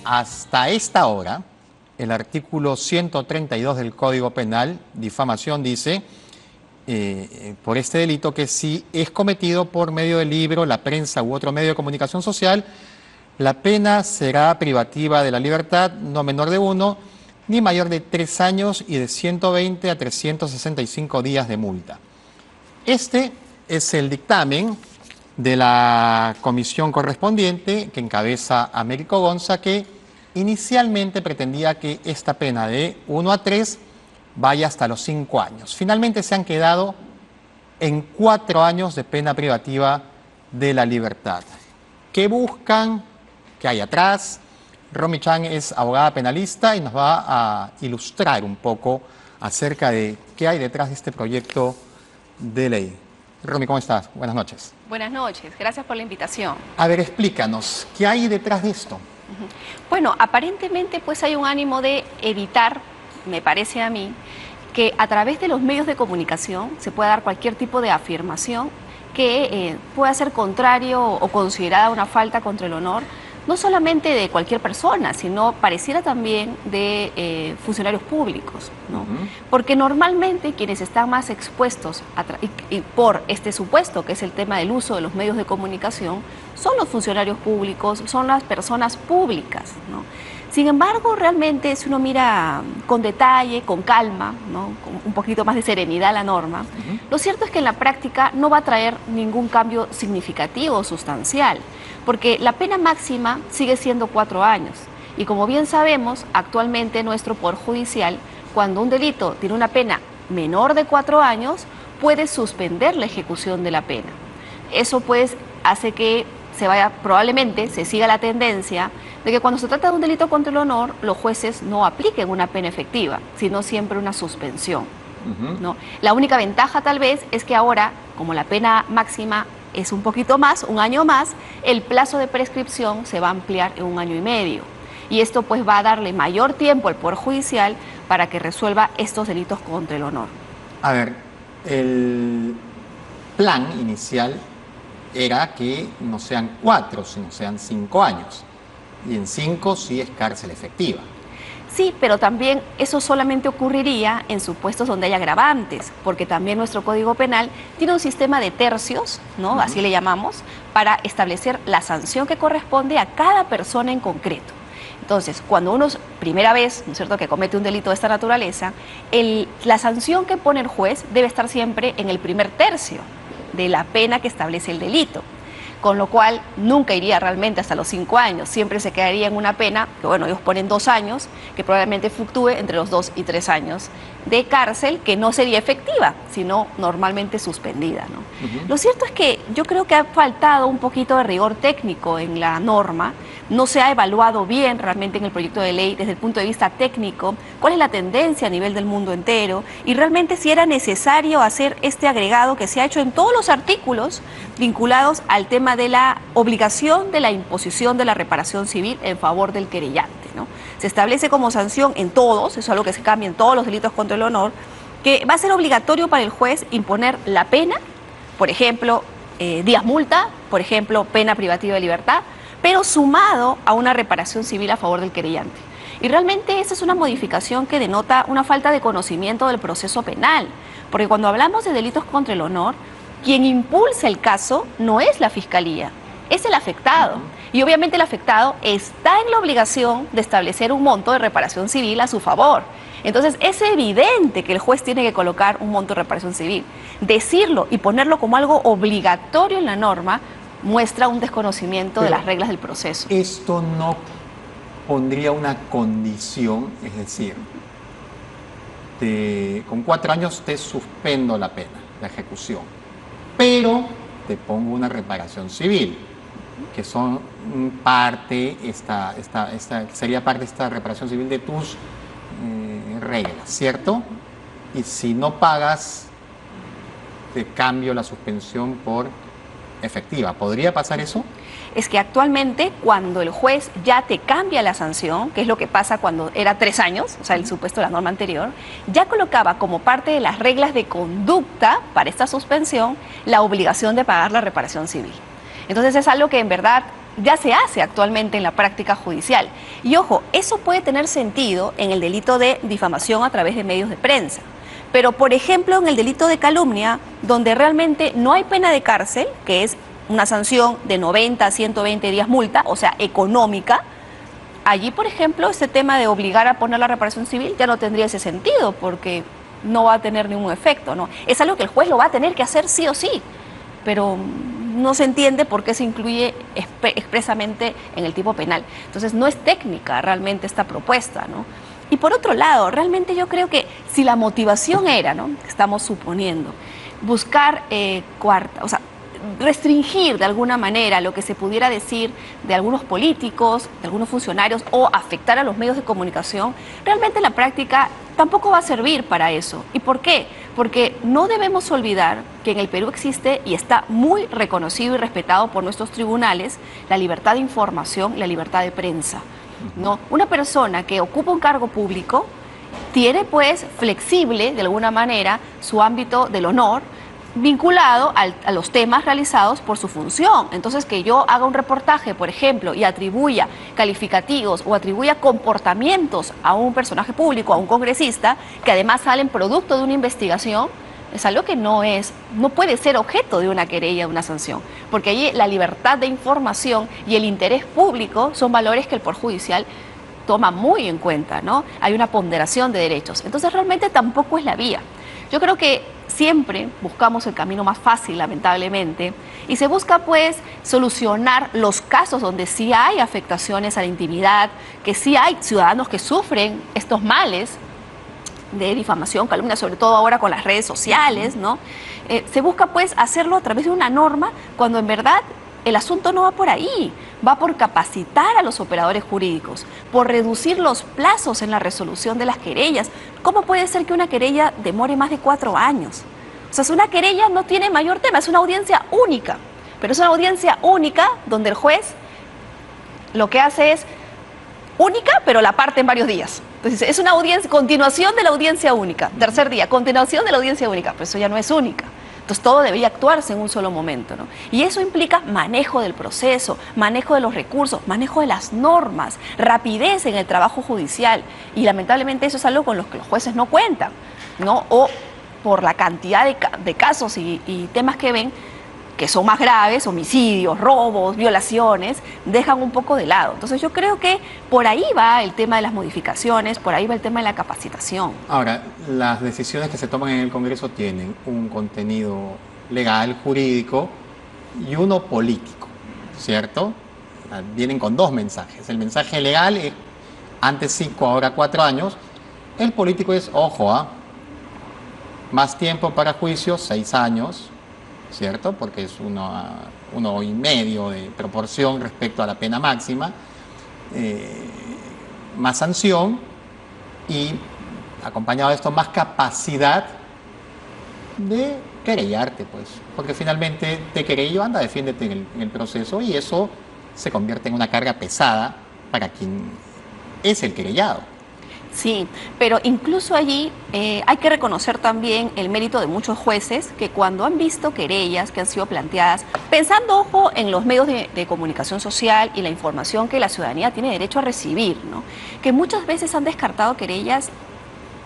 hasta esta hora, el artículo 132 del Código Penal, difamación, dice, por este delito, que si es cometido por medio del libro, la prensa u otro medio de comunicación social, la pena será privativa de la libertad, no menor de 1, ni mayor de 3 años y de 120 a 365 días de multa. Este es el dictamen de la comisión correspondiente que encabeza Américo Gonza, que inicialmente pretendía que esta pena de 1 a 3 vaya hasta los 5 años. Finalmente se han quedado en 4 años de pena privativa de la libertad. ¿Qué buscan? ¿Qué hay atrás? Romy Chan es abogada penalista y nos va a ilustrar un poco acerca de qué hay detrás de este proyecto de ley. Romy, ¿cómo estás? Buenas noches. Buenas noches, gracias por la invitación. A ver, explícanos, ¿qué hay detrás de esto? Bueno, aparentemente pues hay un ánimo de evitar, me parece a mí, que a través de los medios de comunicación se pueda dar cualquier tipo de afirmación que pueda ser contrario o considerada una falta contra el honor, no solamente de cualquier persona, sino pareciera también de funcionarios públicos, ¿no? Porque normalmente quienes están más expuestos y por este supuesto, que es el tema del uso de los medios de comunicación, son los funcionarios públicos, son las personas públicas, ¿no? Sin embargo, realmente si uno mira con detalle, con calma, ¿no?, con un poquito más de serenidad la norma, lo cierto es que en la práctica no va a traer ningún cambio significativo o sustancial, porque la pena máxima sigue siendo 4 años. Y como bien sabemos, actualmente nuestro Poder Judicial, cuando un delito tiene una pena menor de 4 años, puede suspender la ejecución de la pena. Eso pues hace que probablemente se siga la tendencia de que cuando se trata de un delito contra el honor, los jueces no apliquen una pena efectiva, sino siempre una suspensión, ¿no? La única ventaja tal vez es que ahora, como la pena máxima es un poquito más, 1 año más, el plazo de prescripción se va a ampliar en 1 año y medio. Y esto pues va a darle mayor tiempo al Poder Judicial para que resuelva estos delitos contra el honor. A ver, el plan inicial era que no sean 4, sino sean 5 años. Y en 5 sí es cárcel efectiva. Sí, pero también eso solamente ocurriría en supuestos donde hay agravantes, porque también nuestro Código Penal tiene un sistema de tercios, ¿no?, así le llamamos, para establecer la sanción que corresponde a cada persona en concreto. Entonces, cuando uno es primera vez, ¿no es cierto?, que comete un delito de esta naturaleza, la sanción que pone el juez debe estar siempre en el primer tercio de la pena que establece el delito, con lo cual nunca iría realmente hasta los 5 años, siempre se quedaría en una pena, que bueno, ellos ponen 2 años, que probablemente fluctúe entre los 2 y 3 años de cárcel, que no sería efectiva, sino normalmente suspendida, ¿no? Lo cierto es que yo creo que ha faltado un poquito de rigor técnico en la norma, no se ha evaluado bien realmente en el proyecto de ley desde el punto de vista técnico cuál es la tendencia a nivel del mundo entero y realmente si era necesario hacer este agregado que se ha hecho en todos los artículos vinculados al tema de la obligación de la imposición de la reparación civil en favor del querellante, ¿no? Se establece como sanción en todos, eso es algo que se cambia en todos los delitos contra el honor, que va a ser obligatorio para el juez imponer la pena, por ejemplo, días multa, por ejemplo, pena privativa de libertad, pero sumado a una reparación civil a favor del querellante. Y realmente esa es una modificación que denota una falta de conocimiento del proceso penal, porque cuando hablamos de delitos contra el honor, quien impulsa el caso no es la Fiscalía, es el afectado. Y obviamente el afectado está en la obligación de establecer un monto de reparación civil a su favor. Entonces es evidente que el juez tiene que colocar un monto de reparación civil. Decirlo y ponerlo como algo obligatorio en la norma muestra un desconocimiento de las reglas del proceso. Esto no pondría una condición, es decir, con 4 años te suspendo la pena, la ejecución, pero te pongo una reparación civil, que son parte, sería parte de esta reparación civil de tus reglas, ¿cierto? Y si no pagas, te cambio la suspensión por efectiva. ¿Podría pasar eso? Es que actualmente cuando el juez ya te cambia la sanción, que es lo que pasa cuando era 3 años, o sea, el supuesto de la norma anterior, ya colocaba como parte de las reglas de conducta para esta suspensión la obligación de pagar la reparación civil. Entonces es algo que en verdad ya se hace actualmente en la práctica judicial. Y ojo, eso puede tener sentido en el delito de difamación a través de medios de prensa. Pero, por ejemplo, en el delito de calumnia, donde realmente no hay pena de cárcel, que es una sanción de 90 a 120 días multa, o sea, económica, allí, por ejemplo, este tema de obligar a poner la reparación civil ya no tendría ese sentido, porque no va a tener ningún efecto, ¿no? Es algo que el juez lo va a tener que hacer sí o sí, pero no se entiende por qué se incluye expresamente en el tipo penal. Entonces, no es técnica realmente esta propuesta, ¿no? Y por otro lado, realmente yo creo que si la motivación era, ¿no?, estamos suponiendo, buscar restringir de alguna manera lo que se pudiera decir de algunos políticos, de algunos funcionarios, o afectar a los medios de comunicación, realmente en la práctica tampoco va a servir para eso. ¿Y por qué? Porque no debemos olvidar que en el Perú existe y está muy reconocido y respetado por nuestros tribunales la libertad de información y la libertad de prensa, ¿no? Una persona que ocupa un cargo público tiene, pues, flexible de alguna manera su ámbito del honor, vinculado a los temas realizados por su función. Entonces, que yo haga un reportaje, por ejemplo, y atribuya calificativos o atribuya comportamientos a un personaje público, a un congresista, que además salen producto de una investigación, es algo que no puede ser objeto de una querella, de una sanción, porque allí la libertad de información y el interés público son valores que el Poder Judicial toma muy en cuenta, ¿no? Hay una ponderación de derechos. Entonces, realmente tampoco es la vía. Yo creo que siempre buscamos el camino más fácil, lamentablemente, y se busca, pues, solucionar los casos donde sí hay afectaciones a la intimidad, que sí hay ciudadanos que sufren estos males de difamación, calumnia, sobre todo ahora con las redes sociales, ¿no? Se busca, pues, hacerlo a través de una norma, cuando en verdad el asunto no va por ahí, va por capacitar a los operadores jurídicos, por reducir los plazos en la resolución de las querellas. ¿Cómo puede ser que una querella demore más de 4 años? O sea, una querella no tiene mayor tema, es una audiencia única, pero es una audiencia única donde el juez lo que hace es única, pero la parte en varios días. Entonces, es una audiencia, continuación de la audiencia única, tercer día, continuación de la audiencia única, pero eso ya no es única. Entonces, todo debería actuarse en un solo momento, ¿no? Y eso implica manejo del proceso, manejo de los recursos, manejo de las normas, rapidez en el trabajo judicial. Y lamentablemente eso es algo con lo que los jueces no cuentan, ¿no? O por la cantidad de casos y temas que ven, que son más graves, homicidios, robos, violaciones, dejan un poco de lado. Entonces, yo creo que por ahí va el tema de las modificaciones, por ahí va el tema de la capacitación. Ahora, las decisiones que se toman en el Congreso tienen un contenido legal, jurídico y uno político, ¿cierto? Vienen con 2 mensajes. El mensaje legal es antes 5, ahora 4 años. El político es, ojo, más tiempo para juicio, 6 años, ¿cierto? Porque es 1,5 de proporción respecto a la pena máxima, más sanción y, acompañado de esto, más capacidad de querellarte, pues, porque finalmente te querello, anda, defiéndete en el proceso, y eso se convierte en una carga pesada para quien es el querellado. Sí, pero incluso allí hay que reconocer también el mérito de muchos jueces que cuando han visto querellas que han sido planteadas, pensando, ojo, en los medios de comunicación social y la información que la ciudadanía tiene derecho a recibir, ¿no?, que muchas veces han descartado querellas,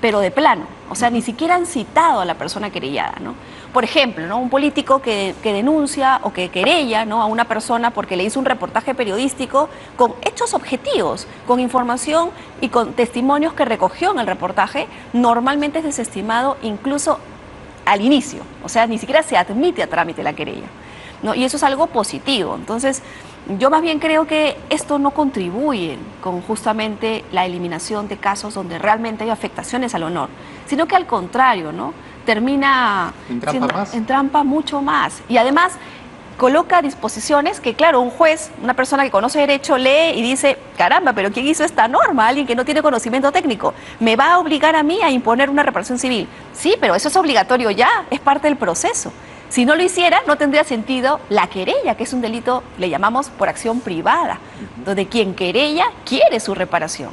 pero de plano, o sea, ni siquiera han citado a la persona querellada, ¿no? Por ejemplo, ¿no?, un político que denuncia o que querella, ¿no?, a una persona porque le hizo un reportaje periodístico con hechos objetivos, con información y con testimonios que recogió en el reportaje, normalmente es desestimado incluso al inicio, o sea, ni siquiera se admite a trámite la querella, ¿no? Y eso es algo positivo. Entonces, yo más bien creo que esto no contribuye con justamente la eliminación de casos donde realmente hay afectaciones al honor, sino que al contrario, ¿no?, termina entrampa mucho más. Y además coloca disposiciones que, claro, un juez, una persona que conoce derecho, lee y dice, caramba, pero ¿quién hizo esta norma? Alguien que no tiene conocimiento técnico. ¿Me va a obligar a mí a imponer una reparación civil? Sí, pero eso es obligatorio ya, es parte del proceso. Si no lo hiciera, no tendría sentido la querella, que es un delito, le llamamos por acción privada, donde quien querella quiere su reparación.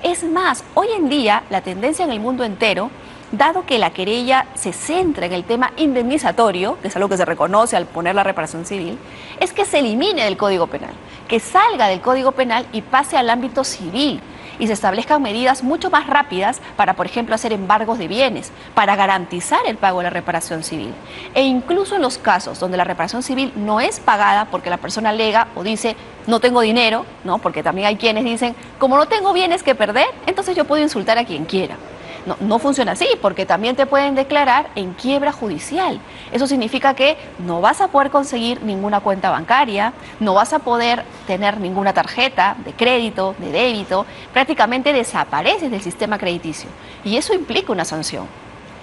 Es más, hoy en día la tendencia en el mundo entero dado que la querella se centra en el tema indemnizatorio, que es algo que se reconoce al poner la reparación civil, es que se elimine del Código Penal, que salga del Código Penal y pase al ámbito civil, y se establezcan medidas mucho más rápidas para, por ejemplo, hacer embargos de bienes, para garantizar el pago de la reparación civil. E incluso en los casos donde la reparación civil no es pagada porque la persona alega o dice no tengo dinero, ¿no? Porque también hay quienes dicen como no tengo bienes que perder, entonces yo puedo insultar a quien quiera. No, no funciona así, porque también te pueden declarar en quiebra judicial. Eso significa que no vas a poder conseguir ninguna cuenta bancaria, no vas a poder tener ninguna tarjeta de crédito, de débito, prácticamente desapareces del sistema crediticio. Y eso implica una sanción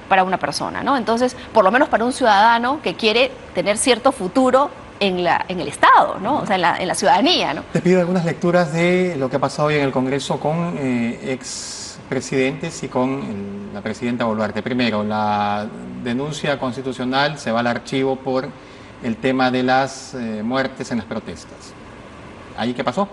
para una persona, ¿no? Entonces, por lo menos para un ciudadano que quiere tener cierto futuro en el Estado, ¿no? O sea, en la ciudadanía, ¿no? Te pido algunas lecturas de lo que ha pasado hoy en el Congreso con expresidentes y con la presidenta Boluarte. Primero, la denuncia constitucional se va al archivo por el tema de las muertes en las protestas. ¿Ahí qué pasó?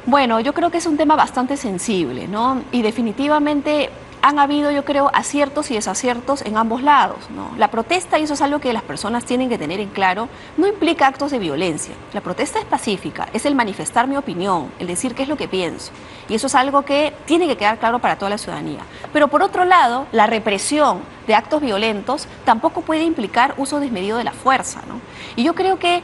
Bueno, yo creo que es un tema bastante sensible, ¿no? Y definitivamente han habido, yo creo, aciertos y desaciertos en ambos lados, ¿no? La protesta, y eso es algo que las personas tienen que tener en claro, no implica actos de violencia. La protesta es pacífica, es el manifestar mi opinión, el decir qué es lo que pienso. Y eso es algo que tiene que quedar claro para toda la ciudadanía. Pero por otro lado, la represión de actos violentos tampoco puede implicar uso desmedido de la fuerza, ¿no? Y yo creo que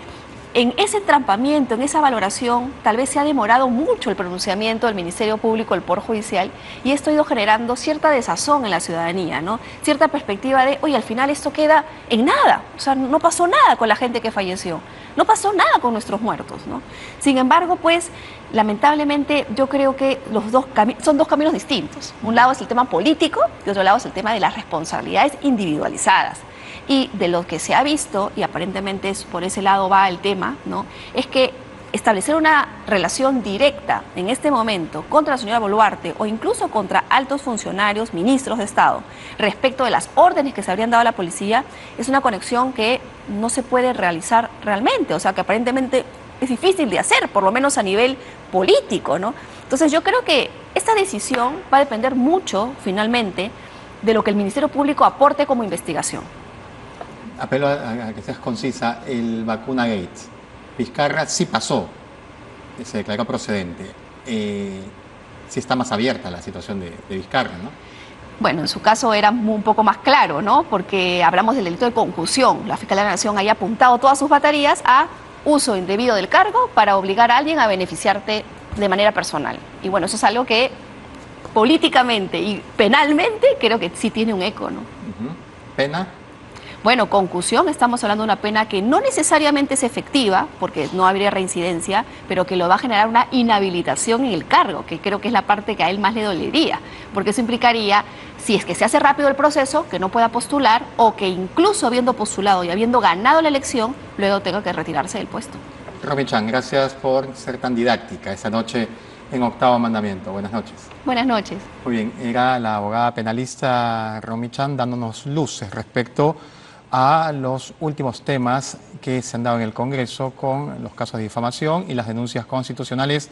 en ese trampamiento, en esa valoración, tal vez se ha demorado mucho el pronunciamiento del Ministerio Público, el Poder Judicial, y esto ha ido generando cierta desazón en la ciudadanía, ¿no? Cierta perspectiva de, oye, al final esto queda en nada, o sea, no pasó nada con la gente que falleció, no pasó nada con nuestros muertos, ¿no? Sin embargo, pues, lamentablemente, yo creo que son dos caminos distintos. Un lado es el tema político y otro lado es el tema de las responsabilidades individualizadas. Y de lo que se ha visto, y aparentemente por ese lado va el tema, ¿no? Es que establecer una relación directa en este momento contra la señora Boluarte o incluso contra altos funcionarios, ministros de Estado, respecto de las órdenes que se habrían dado a la policía, es una conexión que no se puede realizar realmente, o sea, que aparentemente es difícil de hacer, por lo menos a nivel político, ¿no? Entonces yo creo que esta decisión va a depender mucho, finalmente, de lo que el Ministerio Público aporte como investigación. Apelo a que seas concisa. El vacuna Gate, Vizcarra sí pasó, se declaró procedente. Sí está más abierta la situación de Vizcarra, ¿no? Bueno, en su caso era un poco más claro, ¿no? Porque hablamos del delito de concusión. La Fiscalía de la Nación haya apuntado todas sus baterías a uso indebido del cargo para obligar a alguien a beneficiarte de manera personal. Y bueno, eso es algo que políticamente y penalmente creo que sí tiene un eco, ¿no? ¿Pena? Bueno, concusión, estamos hablando de una pena que no necesariamente es efectiva, porque no habría reincidencia, pero que lo va a generar una inhabilitación en el cargo, que creo que es la parte que a él más le dolería, porque eso implicaría, si es que se hace rápido el proceso, que no pueda postular, o que incluso habiendo postulado y habiendo ganado la elección, luego tenga que retirarse del puesto. Romy Chan, gracias por ser tan didáctica esta noche en Octavo Mandamiento. Buenas noches. Buenas noches. Muy bien, era la abogada penalista Romy Chan dándonos luces respecto a los últimos temas que se han dado en el Congreso con los casos de difamación y las denuncias constitucionales.